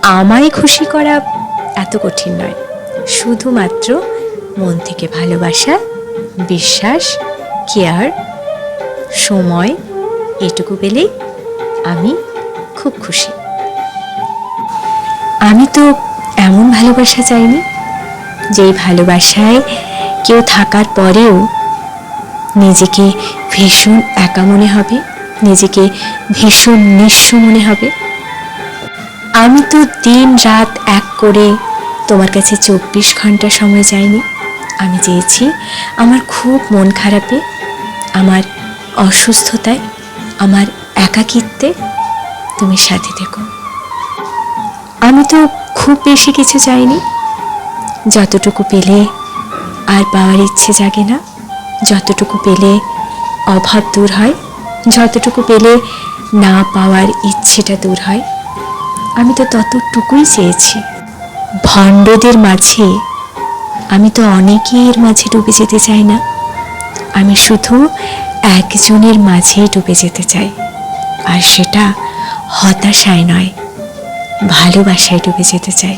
আমায় খুশি করা এত কঠিন নয়, শুধুমাত্র মন থেকে ভালোবাসা, বিশ্বাস, কেয়ার, সময় এটুকু পেলেই আমি খুব খুশি। আমি তো এমন ভালোবাসা চাইনি যেই ভালোবাসায় কেউ থাকার পরেও নিজেকে ভীষণ একা মনে হবে, নিজেকে ভীষণ নিঃস্ব মনে হবে। আমি তো দিন রাত এক করে তোমার কাছে 24 ঘন্টা সময় চাইনি। আমি চেয়েছি আমার খুব মন খারাপে, আমার অসুস্থতায়, আমার একাকিত্বে তুমি সাথে থেকো। আমি তো খুব বেশি কিছু চাইনি, যতটুকু পেলে আর পাওয়ার ইচ্ছে জাগে না, যতটুকু পেলে অভাব দূর হয়, যতটুকু পেলে না পাওয়ার ইচ্ছেটা দূর হয়। আমি তো ততটুকুই চেয়েছি। ভণ্ডদের মাঝে আমি তো অনেকের মাঝে ডুবে যেতে চাই না, আমি শুধু একজনের মাঝেই ডুবে যেতে চাই, আর সেটা হতাশায় নয়, ভালোবাসায় ডুবে যেতে চাই।